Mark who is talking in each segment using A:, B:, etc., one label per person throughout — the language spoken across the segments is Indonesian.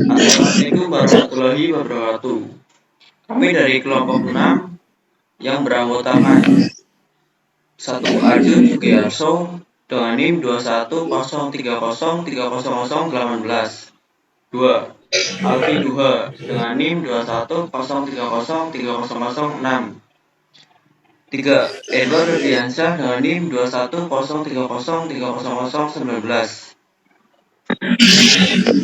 A: Assalamualaikum warahmatullahi wabarakatuh. Kami dari kelompok 6 yang beranggotakan 1. Arjun Sugiarso dengan NIM 2103030018. 2. Alfi Duha dengan NIM 2103030006. 3. Edward Rudiansyah dengan NIM 2103030019.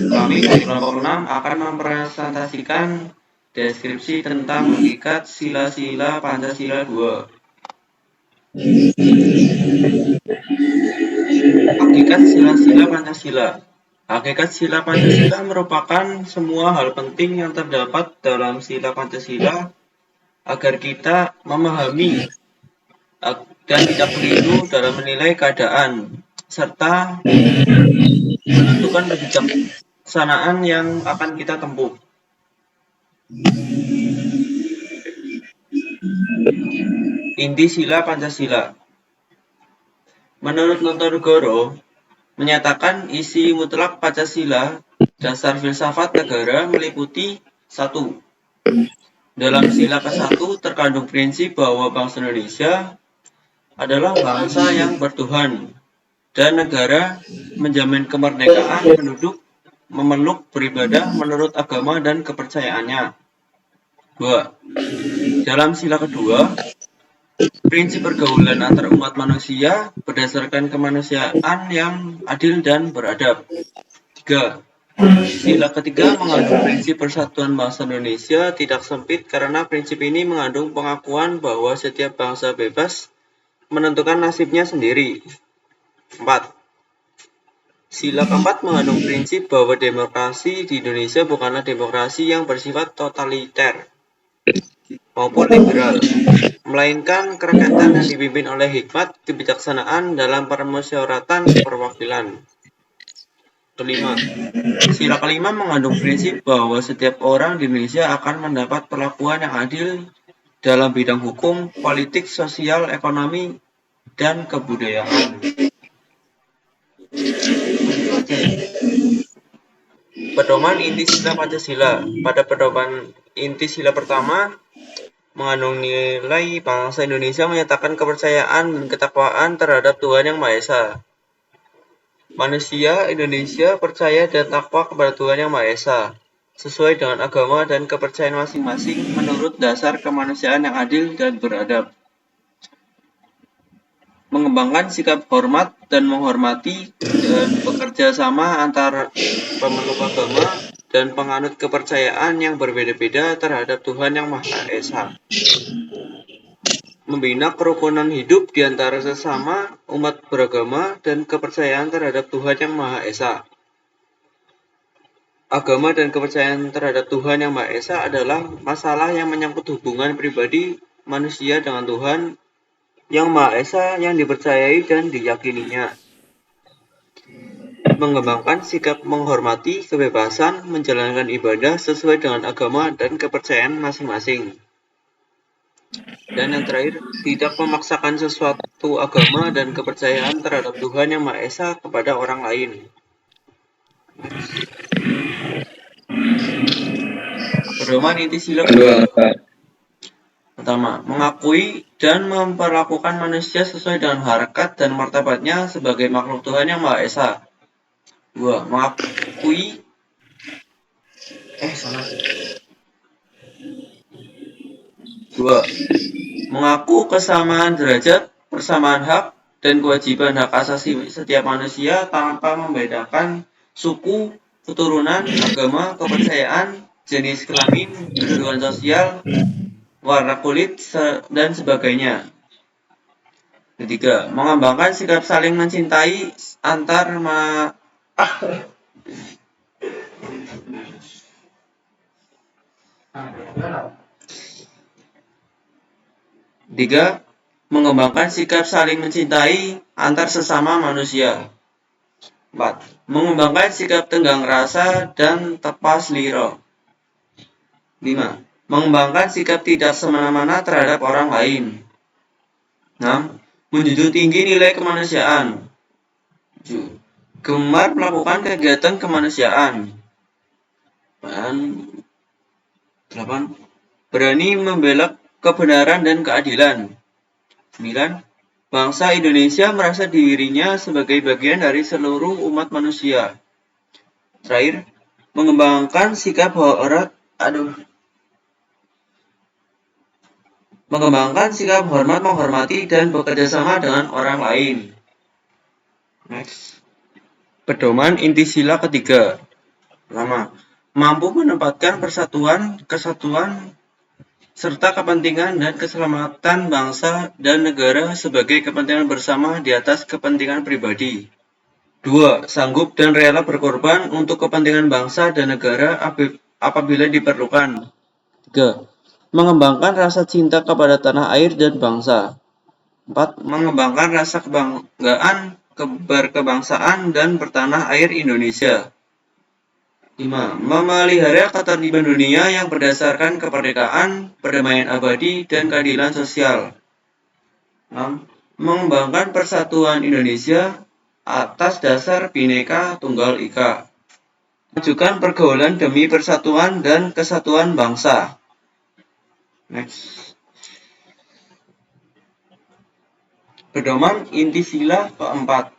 A: Kami dari kelompok 6 akan mempresentasikan deskripsi tentang hakikat sila-sila Pancasila 2. Hakikat sila-sila Pancasila. Hakikat sila Pancasila merupakan semua hal penting yang terdapat dalam sila Pancasila agar kita memahami dan tidak keliru dalam menilai keadaan serta menentukan kebijaksanaan yang akan kita tempuh. Inti sila Pancasila. Menurut Nontonegoro, menyatakan isi mutlak Pancasila, dasar filsafat negara meliputi 1. Dalam sila ke-1 terkandung prinsip bahwa bangsa Indonesia adalah bangsa yang bertuhan dan negara menjamin kemerdekaan penduduk memeluk beribadah menurut agama dan kepercayaannya. 2. Dalam sila kedua, prinsip pergaulan antar umat manusia berdasarkan kemanusiaan yang adil dan beradab. 3. Sila ketiga mengandung prinsip persatuan bangsa Indonesia tidak sempit karena prinsip ini mengandung pengakuan bahwa setiap bangsa bebas menentukan nasibnya sendiri. 4. Sila keempat mengandung prinsip bahwa demokrasi di Indonesia bukanlah demokrasi yang bersifat totaliter maupun liberal, melainkan kerakyatan yang dipimpin oleh hikmat kebijaksanaan dalam permusyawaratan perwakilan. 5. Sila kelima mengandung prinsip bahwa setiap orang di Indonesia akan mendapat perlakuan yang adil dalam bidang hukum, politik, sosial, ekonomi, dan kebudayaan. Pedoman inti sila Pancasila. Pada pedoman inti sila pertama mengandung nilai bangsa Indonesia menyatakan kepercayaan dan ketakwaan terhadap Tuhan Yang Maha Esa. Manusia Indonesia percaya dan takwa kepada Tuhan Yang Maha Esa, sesuai dengan agama dan kepercayaan masing-masing menurut dasar kemanusiaan yang adil dan beradab. Mengembangkan sikap hormat dan menghormati dan bekerja sama antara pemeluk agama dan penganut kepercayaan yang berbeda-beda terhadap Tuhan Yang Maha Esa. Membina kerukunan hidup di antara sesama umat beragama dan kepercayaan terhadap Tuhan Yang Maha Esa. Agama dan kepercayaan terhadap Tuhan Yang Maha Esa adalah masalah yang menyangkut hubungan pribadi manusia dengan Tuhan Yang Maha Esa yang dipercayai dan diyakininya. Mengembangkan sikap menghormati kebebasan menjalankan ibadah sesuai dengan agama dan kepercayaan masing-masing. Dan yang terakhir, tidak memaksakan sesuatu agama dan kepercayaan terhadap Tuhan Yang Maha Esa kepada orang lain. Pedoman inti sila kedua. Pertama, mengakui dan memperlakukan manusia sesuai dengan harkat dan martabatnya sebagai makhluk Tuhan Yang Maha Esa. 2. Mengaku kesamaan derajat, persamaan hak, dan kewajiban hak asasi setiap manusia tanpa membedakan suku, keturunan, agama, kepercayaan, jenis kelamin, kedudukan sosial, warna kulit, dan sebagainya. 3. Mengembangkan sikap saling mencintai antar mengembangkan sikap saling mencintai antar sesama manusia. 4. Mengembangkan sikap tenggang rasa dan tepas liro. 5. Mengembangkan sikap tidak semena-mena terhadap orang lain. 6. Menjunjung tinggi nilai kemanusiaan. 7. Gemar melakukan kegiatan kemanusiaan. Dan 8. Berani membela kebenaran dan keadilan. 9. Bangsa Indonesia merasa dirinya sebagai bagian dari seluruh umat manusia. Terakhir, mengembangkan sikap hormat menghormati dan bekerja sama dengan orang lain. Next. Pedoman inti sila ketiga. Pertama, mampu menempatkan persatuan, kesatuan, serta kepentingan dan keselamatan bangsa dan negara sebagai kepentingan bersama di atas kepentingan pribadi. 2. Sanggup dan rela berkorban untuk kepentingan bangsa dan negara apabila diperlukan. 3. Mengembangkan rasa cinta kepada tanah air dan bangsa. 4. Mengembangkan rasa kebanggaan, berkebangsaan dan bertanah air Indonesia. 5. Memelihara ketertiban dunia yang berdasarkan kemerdekaan, perdamaian abadi, dan keadilan sosial. 6. Mengembangkan persatuan Indonesia atas dasar Bhinneka Tunggal Ika. Majukan pergaulan demi persatuan dan kesatuan bangsa. Next. Pedoman inti sila keempat.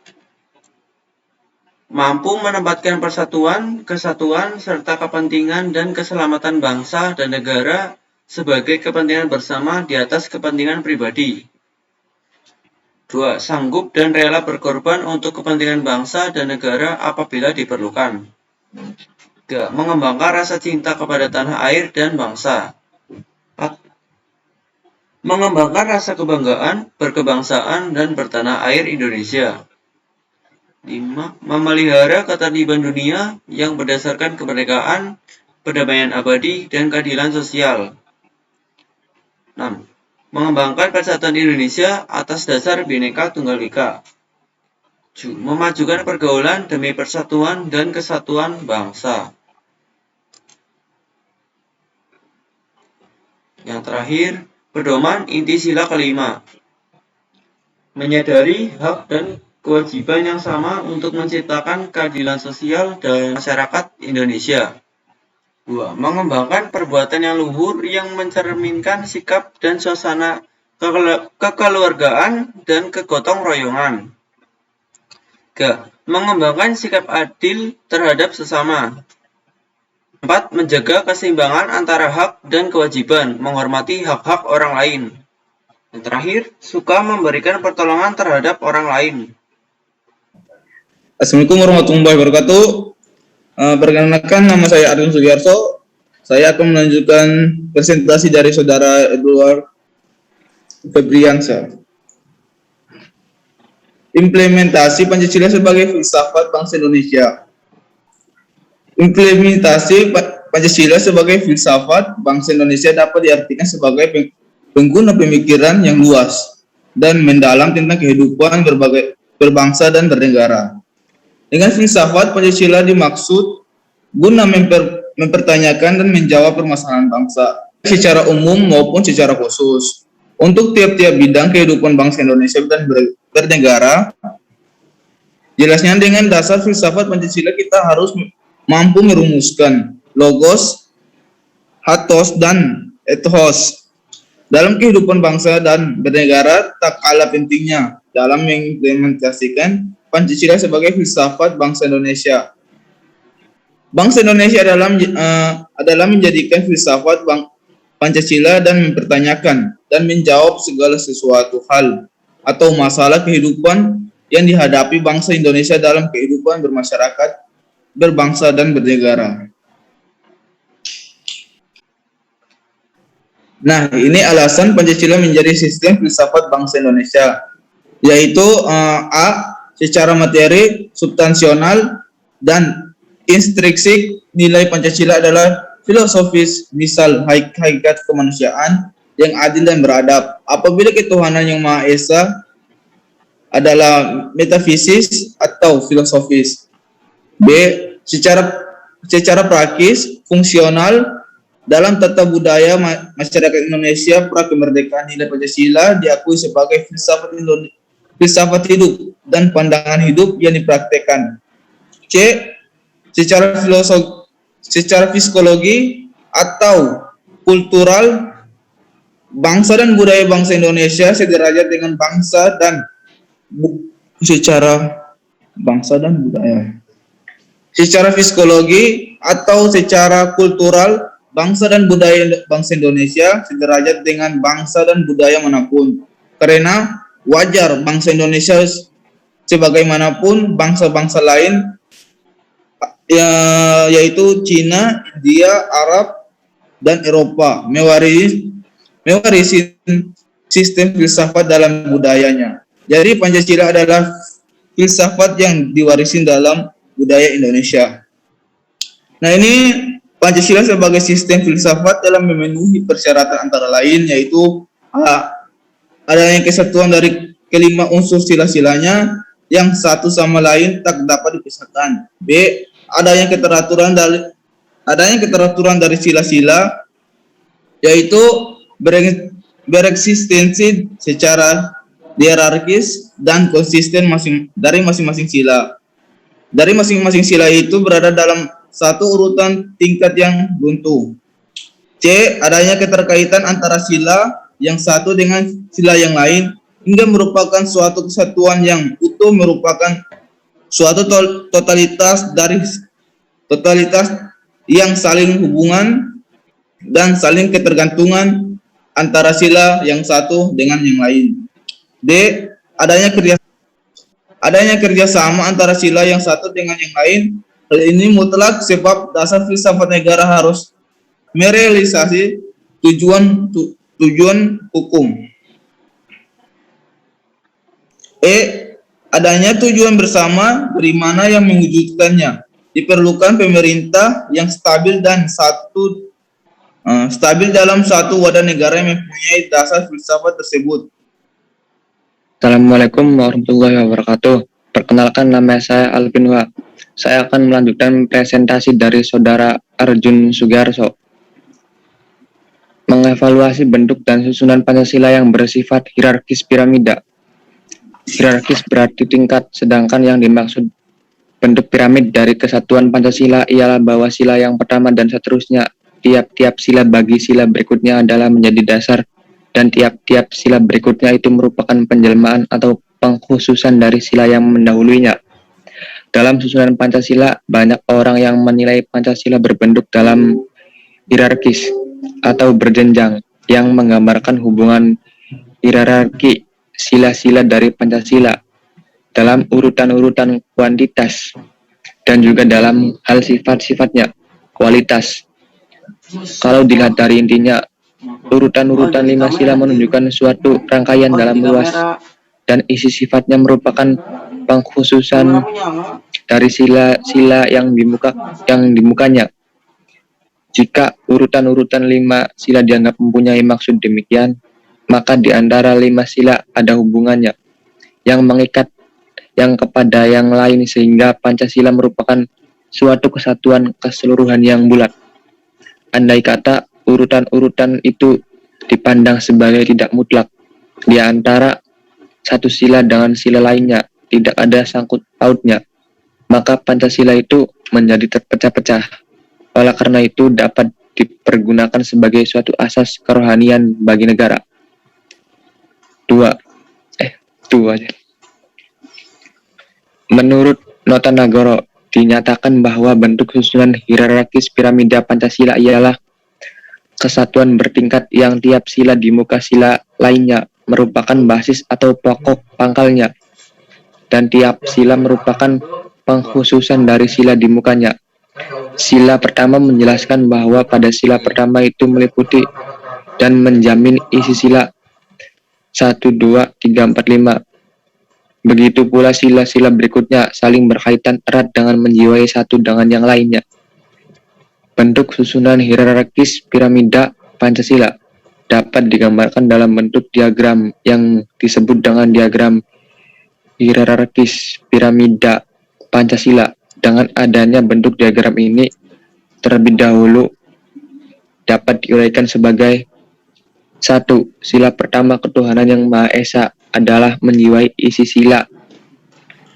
A: Mampu menempatkan persatuan, kesatuan, serta kepentingan dan keselamatan bangsa dan negara sebagai kepentingan bersama di atas kepentingan pribadi. 2. Sanggup dan rela berkorban untuk kepentingan bangsa dan negara apabila diperlukan. 3. Mengembangkan rasa cinta kepada tanah air dan bangsa. 4. Mengembangkan rasa kebanggaan, berkebangsaan, dan bertanah air Indonesia. 5. Memelihara ketertiban dunia yang berdasarkan kemerdekaan, perdamaian abadi, dan keadilan sosial. 6. Mengembangkan persatuan Indonesia atas dasar Bhinneka Tunggal Ika. 7. Memajukan pergaulan demi persatuan dan kesatuan bangsa. Yang terakhir, pedoman inti sila kelima. Menyadari hak dan kewajiban yang sama untuk menciptakan keadilan sosial dalam masyarakat Indonesia. 2. Mengembangkan perbuatan yang luhur yang mencerminkan sikap dan suasana kekeluargaan dan kegotong royongan. 3. Mengembangkan sikap adil terhadap sesama. 4. Menjaga keseimbangan antara hak dan kewajiban, menghormati hak-hak orang lain. Yang terakhir, suka memberikan pertolongan terhadap orang lain.
B: Assalamualaikum warahmatullahi wabarakatuh. Perkenalkan, nama saya Arjun Sugiarso. Saya akan melanjutkan presentasi dari Saudara Edward Febriansyah. Implementasi Pancasila sebagai filsafat bangsa Indonesia. Implementasi Pancasila sebagai filsafat bangsa Indonesia dapat diartikan sebagai pengguna pemikiran yang luas dan mendalam tentang kehidupan berbangsa dan bernegara. Dengan filsafat, Pancasila dimaksud guna mempertanyakan dan menjawab permasalahan bangsa secara umum maupun secara khusus. Untuk tiap-tiap bidang kehidupan bangsa Indonesia dan bernegara, jelasnya dengan dasar filsafat Pancasila kita harus mampu merumuskan logos, hatos, dan ethos dalam kehidupan bangsa dan bernegara. Tak kalah pentingnya dalam mengimplementasikan Pancasila sebagai filsafat bangsa Indonesia. Bangsa Indonesia adalah menjadikan filsafat Pancasila dan mempertanyakan dan menjawab segala sesuatu hal atau masalah kehidupan yang dihadapi bangsa Indonesia dalam kehidupan bermasyarakat, berbangsa, dan bernegara. Nah, ini alasan Pancasila menjadi sistem filsafat bangsa Indonesia, yaitu A. Secara materi, substansional, dan intrinsik, nilai Pancasila adalah filosofis, misal hakikat kemanusiaan yang adil dan beradab. Apabila ketuhanan yang Maha Esa adalah metafisis atau filosofis. B. Secara praktis, fungsional, dalam tata budaya masyarakat Indonesia pra-kemerdekaan, nilai Pancasila diakui sebagai filsafat hidup dan pandangan hidup yang dipraktekkan. C. secara psikologi atau kultural, bangsa dan budaya bangsa Indonesia sederajat dengan bangsa dan secara bangsa dan budaya. Secara psikologi atau secara kultural, bangsa dan budaya bangsa Indonesia sederajat dengan bangsa dan budaya manapun. Karena wajar bangsa Indonesia sebagaimanapun bangsa-bangsa lain, yaitu Cina, India, Arab, dan Eropa mewarisi sistem filsafat dalam budayanya. Jadi Pancasila adalah filsafat yang diwarisin dalam budaya Indonesia. Nah, ini Pancasila sebagai sistem filsafat dalam memenuhi persyaratan antara lain, yaitu adanya kesatuan dari kelima unsur sila-silanya yang satu sama lain tak dapat dipisahkan. B. Adanya keteraturan dari sila-sila, yaitu bereksistensi secara hierarkis dan konsisten dari masing-masing sila. Dari masing-masing sila itu berada dalam satu urutan tingkat yang buntu. C. Adanya keterkaitan antara sila yang satu dengan sila yang lain hingga merupakan suatu kesatuan yang utuh, merupakan suatu totalitas yang saling hubungan dan saling ketergantungan antara sila yang satu dengan yang lain. D. Adanya kerjasama antara sila yang satu dengan yang lain. Hal ini mutlak sebab dasar filsafat negara harus merealisasi tujuan hukum. E. Adanya tujuan bersama dari mana yang mewujudkannya. Diperlukan pemerintah yang stabil dalam satu wadah negara yang mempunyai dasar filsafat tersebut.
C: Assalamualaikum warahmatullahi wabarakatuh. Perkenalkan, nama saya Alvin Wa. Saya akan melanjutkan presentasi dari Saudara Arjun Sugiarso. Mengevaluasi bentuk dan susunan Pancasila yang bersifat hierarkis piramida. Hierarkis berarti tingkat, sedangkan yang dimaksud bentuk piramid dari kesatuan Pancasila ialah bahwa sila yang pertama dan seterusnya. Tiap-tiap sila bagi sila berikutnya adalah menjadi dasar, dan tiap-tiap sila berikutnya itu merupakan penjelmaan atau pengkhususan dari sila yang mendahulunya. Dalam susunan Pancasila, banyak orang yang menilai Pancasila berbentuk dalam hierarkis atau berjenjang yang menggambarkan hubungan hierarki sila-sila dari Pancasila dalam urutan-urutan kuantitas dan juga dalam hal sifat-sifatnya, kualitas. Kalau dilihat dari intinya, urutan-urutan 5 sila menunjukkan suatu rangkaian dalam luas dan isi sifatnya merupakan pengkhususan dari sila-sila yang dimukanya. Jika urutan-urutan 5 sila dianggap mempunyai maksud demikian, maka di antara 5 sila ada hubungannya yang mengikat yang kepada yang lain sehingga Pancasila merupakan suatu kesatuan keseluruhan yang bulat. Andai kata urutan-urutan itu dipandang sebagai tidak mutlak di antara satu sila dengan sila lainnya, tidak ada sangkut pautnya, maka Pancasila itu menjadi terpecah-pecah. Oleh karena itu dapat dipergunakan sebagai suatu asas kerohanian bagi negara. Dua aja. Menurut Nota Nagoro, dinyatakan bahwa bentuk susunan hierarkis piramida Pancasila ialah kesatuan bertingkat yang tiap sila di muka sila lainnya merupakan basis atau pokok pangkalnya, dan tiap sila merupakan pengkhususan dari sila di mukanya. Sila pertama menjelaskan bahwa pada sila pertama itu meliputi dan menjamin isi sila 1, 2, 3, 4, 5. Begitu pula sila-sila berikutnya saling berkaitan erat dengan menjiwai satu dengan yang lainnya. Bentuk susunan hierarkis piramida Pancasila dapat digambarkan dalam bentuk diagram yang disebut dengan diagram hierarkis piramida Pancasila. Dengan adanya bentuk diagram ini, terlebih dahulu dapat diuraikan sebagai 1. Sila pertama ketuhanan yang Maha Esa adalah menjiwai isi sila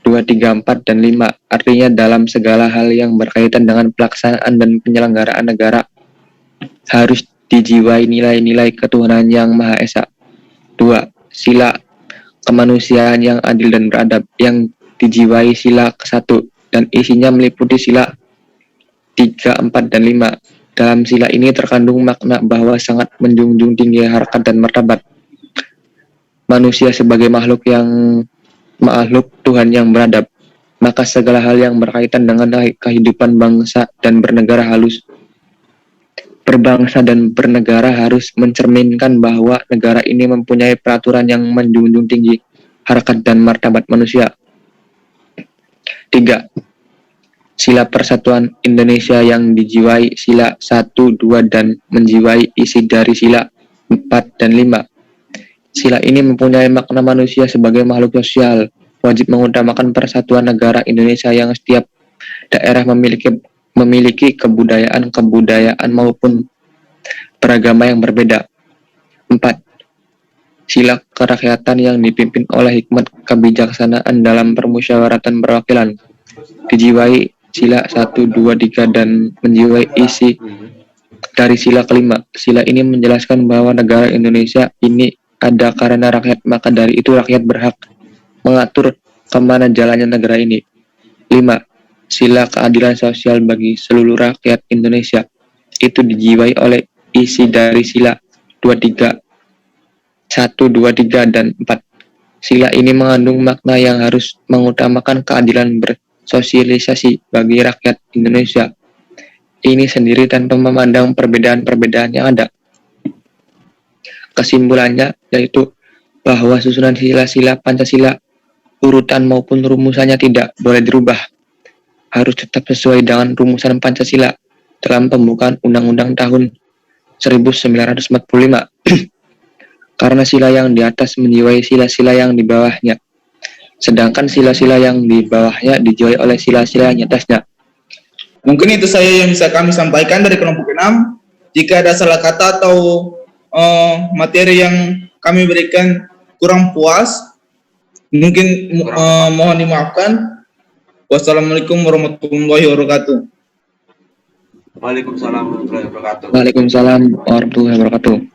C: 2, 3, 4, dan 5. Artinya dalam segala hal yang berkaitan dengan pelaksanaan dan penyelenggaraan negara harus dijiwai nilai-nilai ketuhanan yang Maha Esa. 2. Sila kemanusiaan yang adil dan beradab yang dijiwai sila ke-1 dan isinya meliputi sila 3, 4, dan 5. Dalam sila ini terkandung makna bahwa sangat menjunjung tinggi harkat dan martabat manusia sebagai makhluk Tuhan yang beradab. Maka segala hal yang berkaitan dengan kehidupan bangsa dan bernegara berbangsa dan bernegara harus mencerminkan bahwa negara ini mempunyai peraturan yang menjunjung tinggi harkat dan martabat manusia. 3. Sila Persatuan Indonesia yang dijiwai sila 1, 2, dan menjiwai isi dari sila 4 dan 5. Sila ini mempunyai makna manusia sebagai makhluk sosial, wajib mengutamakan persatuan negara Indonesia yang setiap daerah memiliki kebudayaan maupun beragama yang berbeda. 4. Sila kerakyatan yang dipimpin oleh hikmat kebijaksanaan dalam permusyawaratan perwakilan, dijiwai sila 1, 2, 3, dan menjiwai isi dari sila ke-5. Sila ini menjelaskan bahwa negara Indonesia ini ada karena rakyat, maka dari itu rakyat berhak mengatur kemana jalannya negara ini. 5. Sila keadilan sosial bagi seluruh rakyat Indonesia itu dijiwai oleh isi dari sila 1, 2, 3, dan 4. Sila ini mengandung makna yang harus mengutamakan keadilan bersosialisasi bagi rakyat Indonesia ini sendiri tanpa memandang perbedaan-perbedaan yang ada. Kesimpulannya yaitu bahwa susunan sila-sila Pancasila, urutan maupun rumusannya tidak boleh dirubah, harus tetap sesuai dengan rumusan Pancasila dalam pembukaan Undang-Undang tahun 1945. Karena sila yang di atas menjiwai sila-sila yang di bawahnya, sedangkan sila-sila yang di bawahnya dijiwai oleh sila-sila yang di atasnya.
B: Mungkin itu saja yang bisa kami sampaikan dari kelompok 6. Jika ada salah kata atau materi yang kami berikan kurang puas, mungkin mohon dimaafkan. Wassalamualaikum warahmatullahi wabarakatuh.
A: Waalaikumsalam warahmatullahi wabarakatuh.
C: Waalaikumsalam warahmatullahi wabarakatuh.